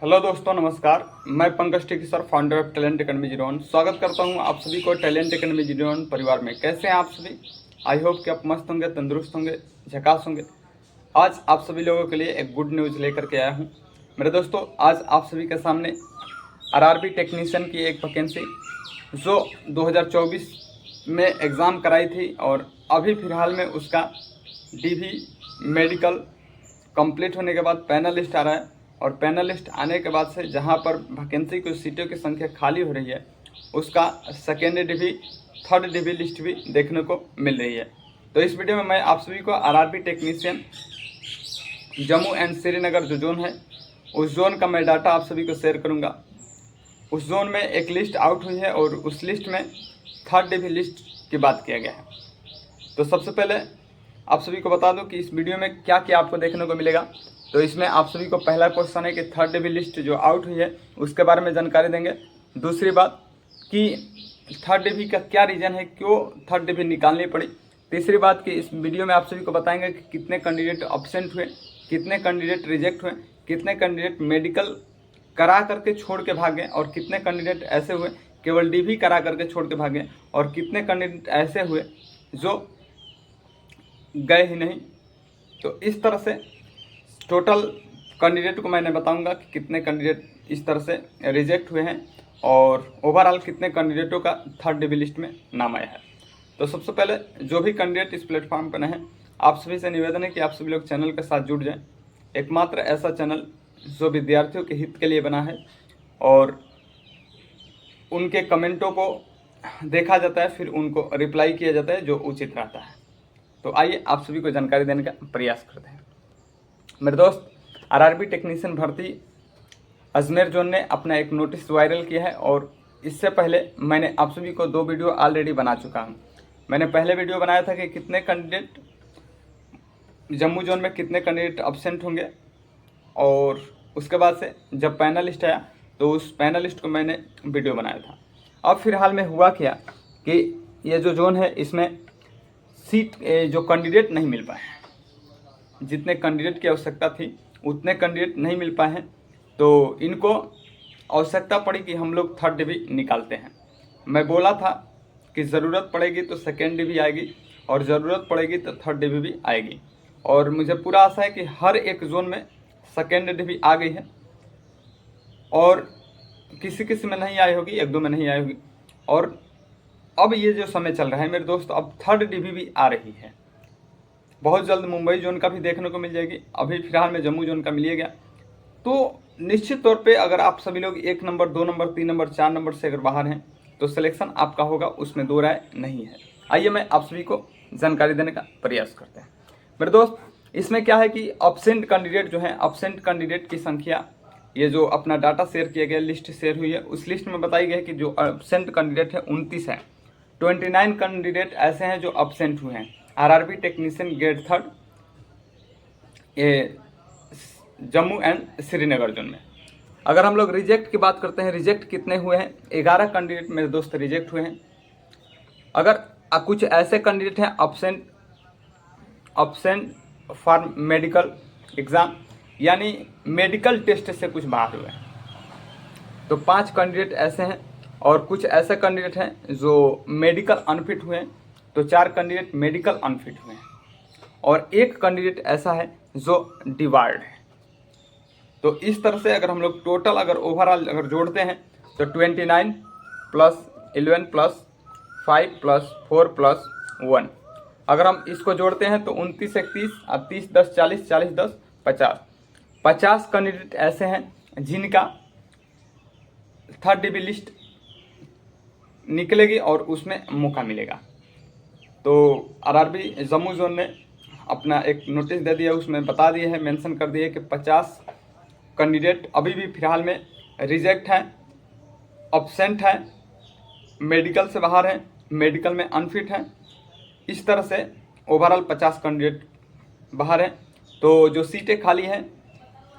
Hello दोस्तों, नमस्कार। मैं Pankaj T sir, founder of Talent Academy जीरोन। स्वागत करता हूं आप सभी को टैलेंट एकेडमी जीरोन परिवार में। कैसे हैं आप सभी? आई होप कि आप मस्त होंगे, तंदुरुस्त होंगे, झकास होंगे। आज आप सभी लोगों के लिए एक गुड न्यूज़ लेकर के आया हूं। मेरे दोस्तों, आज आप सभी के सामने आरआरबी टेक्नीशियन की एक वैकेंसी जो 2024 में एग्ज़ाम कराई थी और अभी फ़िलहाल में उसका डीवी मेडिकल कंप्लीट होने के बाद पैनल लिस्ट आ रहा है। और पैनल लिस्ट आने के बाद से जहां पर वैकेंसी की सीटों की संख्या खाली हो रही है, उसका second DV, third DV list भी देखने को मिल रही है। तो इस वीडियो में मैं आप सभी को RRB technician Jammu and Srinagar जो जोन है, उस जोन का मैं डाटा आप सभी को शेयर करूंगा। उस जोन में एक लिस्ट आउट हुई है और उस लिस्ट में थर्ड डीवी लिस्ट की बात किया गया है। तो सबसे पहले आप सभी को बता दूं कि इस वीडियो में क्या क्या आपको देखने को मिलेगा। तो इसमें आप सभी को पहला क्वेश्चन है कि थर्ड डीवी लिस्ट जो आउट हुई है उसके बारे में जानकारी देंगे। दूसरी बात कि थर्ड डीवी का क्या रीज़न है, क्यों थर्ड डीवी निकालनी पड़ी। तीसरी बात कि इस वीडियो में आप सभी को बताएंगे कि कितने कैंडिडेट अब्सेंट हुए, कितने कैंडिडेट रिजेक्ट हुए, कितने कैंडिडेट मेडिकल करा करके छोड़ के भागे और कितने कैंडिडेट ऐसे हुए केवल डीवी करा करके छोड़ के भागे और कितने कैंडिडेट ऐसे हुए जो गए ही नहीं। तो इस तरह से टोटल कैंडिडेट को मैंने बताऊंगा कि कितने कैंडिडेट इस तरह से रिजेक्ट हुए हैं और ओवरऑल कितने कैंडिडेटों का थर्ड डीवी लिस्ट में नाम आया है। तो सबसे पहले जो भी कैंडिडेट इस प्लेटफॉर्म पर हैं, आप सभी से निवेदन है कि आप सभी लोग चैनल के साथ जुड़ जाएं। एकमात्र ऐसा चैनल जो विद्यार्थियों के हित के लिए बना है और उनके कमेंटों को देखा जाता है, फिर उनको रिप्लाई किया जाता है जो उचित रहता है। तो आइए आप सभी को जानकारी देने का प्रयास करते हैं। मेरे दोस्त, आरआरबी टेक्नीशियन भर्ती अजमेर जोन ने अपना एक नोटिस वायरल किया है और इससे पहले मैंने आप सभी को 2 वीडियो ऑलरेडी बना चुका हूं। मैंने पहले वीडियो बनाया था कि कितने कैंडिडेट जम्मू जोन में कितने कैंडिडेट अब्सेंट होंगे, और उसके बाद से जब पैनल लिस्ट आया तो उस पैनल लिस्ट को मैंने वीडियो बनाया था। अब फिलहाल में हुआ क्या कि ये जो जोन है इसमें सीट जो कैंडिडेट नहीं मिल पाए, जितने कैंडिडेट की आवश्यकता थी उतने कैंडिडेट नहीं मिल पाए हैं। तो इनको आवश्यकता पड़ी कि हम लोग थर्ड डीवी निकालते हैं। मैं बोला था कि ज़रूरत पड़ेगी तो सेकेंड डीवी आएगी और ज़रूरत पड़ेगी तो थर्ड डीवी भी आएगी। और मुझे पूरा आशा है कि हर एक जोन में सेकेंड डीवी आ गई है और किसी किसी में नहीं आई होगी, एक दो में नहीं आई होगी। और अब ये जो समय चल रहा है मेरे दोस्त, अब थर्ड डीवी भी आ रही है। बहुत जल्द मुंबई जोन का भी देखने को मिल जाएगी। अभी फिलहाल में जम्मू जोन का मिल गया। तो निश्चित तौर पे अगर आप सभी लोग 1 नंबर, 2 नंबर, 3 नंबर, 4 नंबर से अगर बाहर हैं तो सिलेक्शन आपका होगा, उसमें दो राय नहीं है। आइए मैं आप सभी को जानकारी देने का प्रयास करते हैं। मेरे दोस्त, इसमें क्या है कि अब्सेंट कैंडिडेट जो है, अब्सेंट कैंडिडेट की संख्या, ये जो अपना डाटा शेयर किया गया, लिस्ट शेयर हुई है, उस लिस्ट में बताई गई है कि जो अब्सेंट कैंडिडेट है 29 है। 29 कैंडिडेट ऐसे हैं जो अब्सेंट हुए हैं आरआरबी टेक्नीशियन ग्रेड थर्ड ये जम्मू एंड श्रीनगर जोन में। अगर हम लोग रिजेक्ट की बात करते हैं, रिजेक्ट कितने हुए हैं? 11 कैंडिडेट मेरे दोस्त रिजेक्ट हुए हैं। अगर कुछ ऐसे कैंडिडेट हैं अब्सेंट फॉर मेडिकल एग्ज़ाम, यानी मेडिकल टेस्ट से कुछ बाहर हुए हैं, तो 5 कैंडिडेट ऐसे हैं। और कुछ ऐसे कैंडिडेट हैं जो मेडिकल अनफिट हुए हैं, तो 4 कैंडिडेट मेडिकल अनफिट हुए हैं और 1 कैंडिडेट ऐसा है जो डिवार्ड है। तो इस तरह से अगर हम लोग टोटल अगर ओवरऑल अगर जोड़ते हैं तो 29 प्लस 11 प्लस 5 प्लस 4 प्लस 1, अगर हम इसको जोड़ते हैं तो 29 1 30 और 30 10 40 40 10 50 कैंडिडेट ऐसे हैं जिनका थर्ड डीवी लिस्ट निकलेगी और उसमें मौका मिलेगा। तो आरआरबी जम्मू जोन ने अपना एक नोटिस दे दिया, उसमें बता दिया है, मेंशन कर दिया है कि 50 कैंडिडेट अभी भी फिलहाल में रिजेक्ट हैं, अब्सेंट हैं, मेडिकल से बाहर हैं, मेडिकल में अनफिट हैं। इस तरह से ओवरऑल 50 कैंडिडेट बाहर हैं। तो जो सीटें खाली हैं,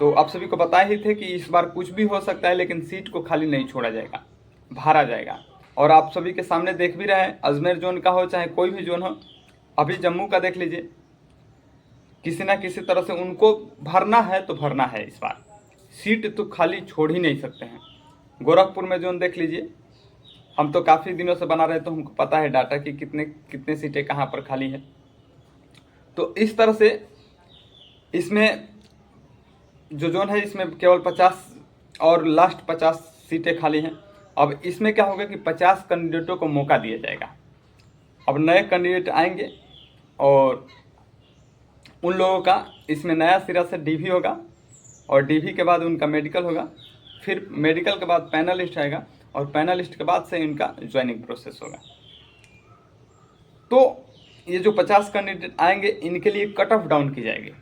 तो आप सभी को बताए ही थे कि इस बार कुछ भी हो सकता है, लेकिन सीट को खाली नहीं छोड़ा जाएगा, भरा जाएगा। और आप सभी के सामने देख भी रहे हैं, अजमेर जोन का हो चाहे कोई भी जोन हो, अभी जम्मू का देख लीजिए, किसी ना किसी तरह से उनको भरना है तो भरना है। इस बार सीट तो खाली छोड़ ही नहीं सकते हैं। गोरखपुर में जोन देख लीजिए, हम तो काफ़ी दिनों से बना रहे तो हमको पता है डाटा कि कितने कितने सीटें कहाँ पर खाली है। तो इस तरह से इसमें जो जोन है इसमें केवल 50 और लास्ट 50 सीटें खाली हैं। अब इसमें क्या होगा कि 50 कैंडिडेटों को मौका दिया जाएगा। अब नए कैंडिडेट आएंगे और उन लोगों का इसमें नया सिरा से डीवी होगा और डीवी के बाद उनका मेडिकल होगा, फिर मेडिकल के बाद पैनलिस्ट आएगा और पैनलिस्ट के बाद से इनका ज्वाइनिंग प्रोसेस होगा। तो ये जो 50 कैंडिडेट आएंगे इनके लिए कट ऑफ डाउन की जाएगी।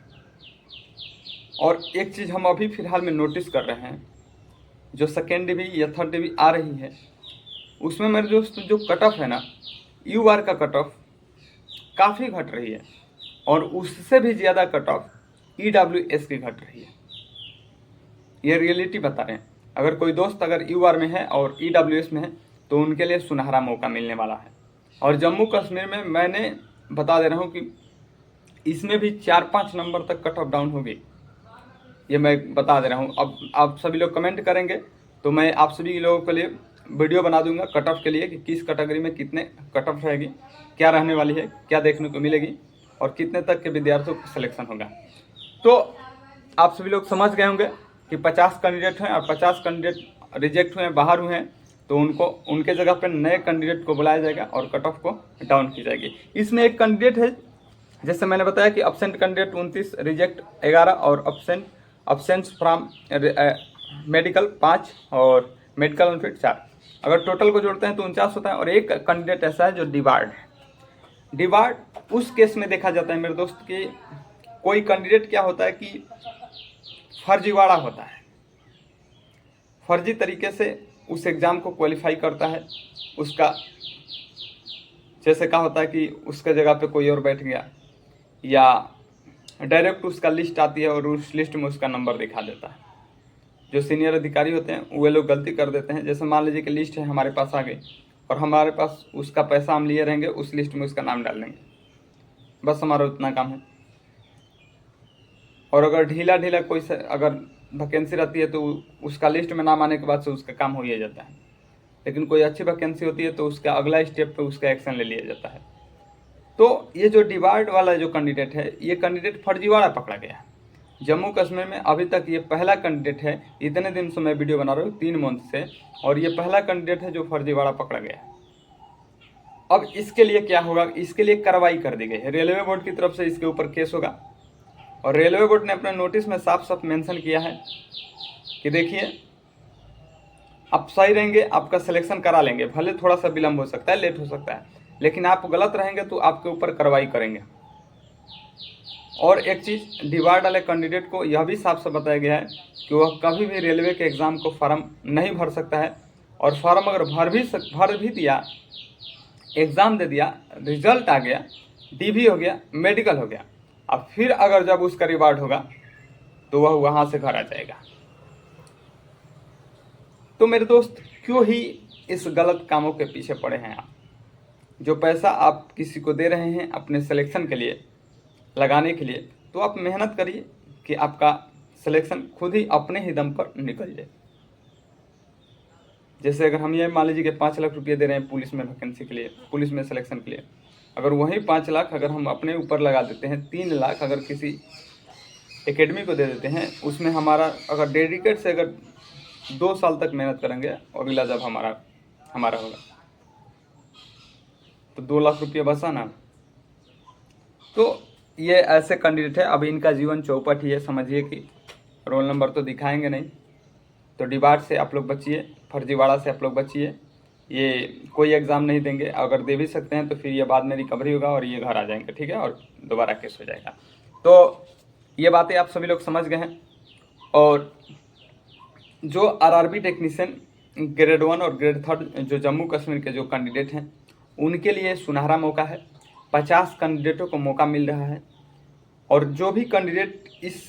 और एक चीज़ हम अभी फ़िलहाल में नोटिस कर रहे हैं, जो सेकेंड डीवी या थर्ड डीवी आ रही है उसमें मेरे दोस्त जो कट ऑफ है ना, यूआर का कट ऑफ काफ़ी घट रही है और उससे भी ज़्यादा कट ऑफ ईडब्ल्यूएस की घट रही है। ये रियलिटी बता रहे हैं। अगर कोई दोस्त अगर यूआर में है और ईडब्ल्यूएस में है तो उनके लिए सुनहरा मौका मिलने वाला है। और जम्मू कश्मीर में मैंने बता दे रहा हूँ कि इसमें भी 4-5 नंबर तक कट ऑफ डाउन होगी, ये मैं बता दे रहा हूँ। अब आप सभी लोग कमेंट करेंगे तो मैं आप सभी लोगों के लिए वीडियो बना दूंगा कट ऑफ के लिए कि किस कैटेगरी में कितने कट ऑफ रहेगी, क्या रहने वाली है, क्या देखने को मिलेगी और कितने तक के विद्यार्थियों का सिलेक्शन होगा। तो आप सभी लोग समझ गए होंगे कि 50 कैंडिडेट हैं और 50 कैंडिडेट रिजेक्ट हुए हैं, बाहर हुए हैं, तो उनको उनके जगह पर नए कैंडिडेट को बुलाया जाएगा और कट ऑफ को डाउन की जाएगी। इसमें एक कैंडिडेट है, जैसे मैंने बताया कि अब्सेंट कैंडिडेट 29, रिजेक्ट 11 और अब्सेंट फ्रॉम मेडिकल 5 और मेडिकल अनफिट 4। अगर टोटल को जोड़ते हैं तो 49 होता है। और एक कैंडिडेट ऐसा है जो डिबार्ड है। डिबार्ड उस केस में देखा जाता है मेरे दोस्त कि कोई कैंडिडेट क्या होता है कि फर्जीवाड़ा होता है, फर्जी तरीके से उस एग्ज़ाम को क्वालिफाई करता है। उसका जैसे क्या होता है कि उसके जगह पे कोई और बैठ गया या डायरेक्ट उसका लिस्ट आती है और उस लिस्ट में उसका नंबर दिखा देता है। जो सीनियर अधिकारी होते हैं वे लोग गलती कर देते हैं। जैसे मान लीजिए कि लिस्ट है हमारे पास आ गई और हमारे पास उसका पैसा हम लिए रहेंगे, उस लिस्ट में उसका नाम डाल देंगे, बस हमारा उतना काम है। और अगर ढीला कोई अगर वैकेंसी रहती है तो उसका लिस्ट में नाम आने के बाद से उसका काम हो ही जाता है। लेकिन कोई अच्छी वैकेंसी होती है तो उसका अगला स्टेप पे उसका एक्शन ले लिया जाता है। तो ये जो डिबार्ड वाला जो कैंडिडेट है, ये कैंडिडेट फर्जीवाड़ा पकड़ा गया है जम्मू कश्मीर में। अभी तक ये पहला कैंडिडेट है, इतने दिन से मैं वीडियो बना रहा हूँ 3 मंथ से, और ये पहला कैंडिडेट है जो फर्जीवाड़ा पकड़ा गया है। अब इसके लिए क्या होगा, इसके लिए कार्रवाई कर दी गई है। रेलवे बोर्ड की तरफ से इसके ऊपर केस होगा और रेलवे बोर्ड ने अपने नोटिस में साफ साफ मेंशन किया है कि देखिए आप सही रहेंगे, आपका सिलेक्शन करा लेंगे, भले थोड़ा सा विलम्ब हो सकता है, लेट हो सकता है, लेकिन आप गलत रहेंगे तो आपके ऊपर कार्रवाई करेंगे। और एक चीज़, डिबार्ड वाले कैंडिडेट को यह भी साफ साफ बताया गया है कि वह कभी भी रेलवे के एग्ज़ाम को फॉर्म नहीं भर सकता है। और फॉर्म अगर भर भी दिया, एग्ज़ाम दे दिया, रिजल्ट आ गया, डीवी हो गया, मेडिकल हो गया, अब फिर अगर जब उसका रिवार्ड होगा तो वह वहाँ से घर आ जाएगा। तो मेरे दोस्त, क्यों ही इस गलत कामों के पीछे पड़े हैं आप? जो पैसा आप किसी को दे रहे हैं अपने सिलेक्शन के लिए, लगाने के लिए, तो आप मेहनत करिए कि आपका सिलेक्शन खुद ही अपने ही दम पर निकल जाए। जैसे अगर हम ये मान लीजिए कि 5 लाख रुपये दे रहे हैं पुलिस में वैकेंसी के लिए, पुलिस में सिलेक्शन के लिए, अगर वही 5 लाख अगर हम अपने ऊपर लगा देते हैं, 3 लाख अगर किसी एकेडमी को दे देते हैं, उसमें हमारा अगर डेडिकेट से अगर 2 साल तक मेहनत करेंगे और अगला जब हमारा होगा तो 2 लाख रुपये बचा ना। तो ये ऐसे कैंडिडेट है, अब इनका जीवन चौपट ही है। समझिए कि रोल नंबर तो दिखाएंगे नहीं। तो डिबार्ड से आप लोग बचिए, फर्जीवाड़ा से आप लोग बचिए। ये कोई एग्ज़ाम नहीं देंगे, अगर दे भी सकते हैं तो फिर ये बाद में रिकवरी होगा और ये घर आ जाएंगे, ठीक है, और दोबारा केस हो जाएगा। तो ये बातें आप सभी लोग समझ गए हैं। और जो आरआरबी टेक्नीशियन ग्रेड 1 और ग्रेड 3 जो जम्मू कश्मीर के जो कैंडिडेट हैं उनके लिए सुनहरा मौका है। 50 कैंडिडेटों को मौका मिल रहा है और जो भी कैंडिडेट इस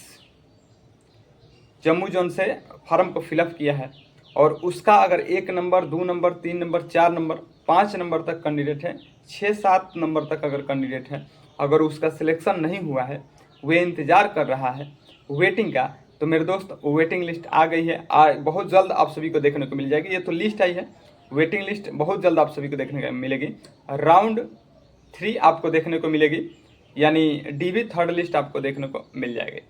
जम्मू जोन से फॉर्म को फिलअप किया है और उसका अगर 1 number, 2 number, 3 number, 4 number, 5 number तक कैंडिडेट है, 6-7 नंबर तक अगर कैंडिडेट है, अगर उसका सिलेक्शन नहीं हुआ है, वे इंतज़ार कर रहा है वेटिंग का, तो मेरे दोस्त वेटिंग लिस्ट आ गई है, बहुत जल्द आप सभी को देखने को मिल जाएगी। ये तो लिस्ट आई है, वेटिंग लिस्ट बहुत जल्द आप सभी को देखने को मिलेगी। राउंड 3 आपको देखने को मिलेगी, यानी DB थर्ड लिस्ट आपको देखने को मिल जाएगी।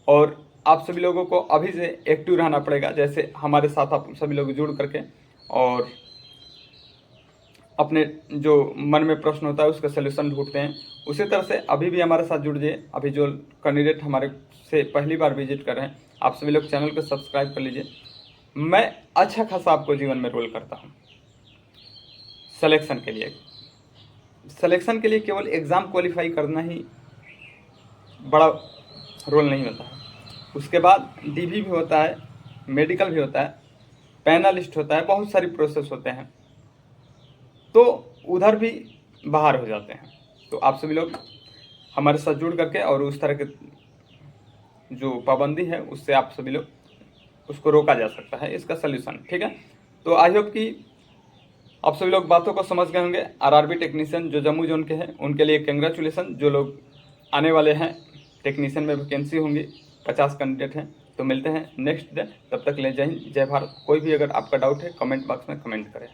और आप सभी लोगों को अभी से एक्टिव रहना पड़ेगा, जैसे हमारे साथ आप सभी लोग जुड़ करके और अपने जो मन में प्रश्न होता है उसका सलूशन ढूंढते हैं, उसी तरह से अभी भी हमारे साथ जुड़ जाइए। अभी जो कैंडिडेट हमारे से पहली बार विजिट कर रहे हैं, आप सभी लोग चैनल को सब्सक्राइब कर लीजिए। मैं अच्छा खासा आपको जीवन में रोल करता हूँ सिलेक्शन के लिए। सिलेक्शन के लिए केवल एग्ज़ाम क्वालिफाई करना ही बड़ा रोल नहीं होता है, उसके बाद DB भी होता है, मेडिकल भी होता है, पैनलिस्ट होता है, बहुत सारी प्रोसेस होते हैं, तो उधर भी बाहर हो जाते हैं। तो आप सभी लोग हमारे साथ जुड़ करके और उस तरह के जो पाबंदी है उससे आप सभी लोग उसको रोका जा सकता है, इसका सल्यूशन, ठीक है। तो आई होप कि आप सभी लोग बातों को समझ गए होंगे। RRB टेक्नीशियन जो जम्मू जोन के हैं उनके लिए कंग्रेचुलेसन। जो लोग आने वाले हैं टेक्नीशियन में वैकेंसी होंगी, 50 कैंडिडेट हैं। तो मिलते हैं नेक्स्ट डे, तब तक ले जय हिंद जय भारत। कोई भी अगर आपका डाउट है कमेंट बॉक्स में कमेंट करें।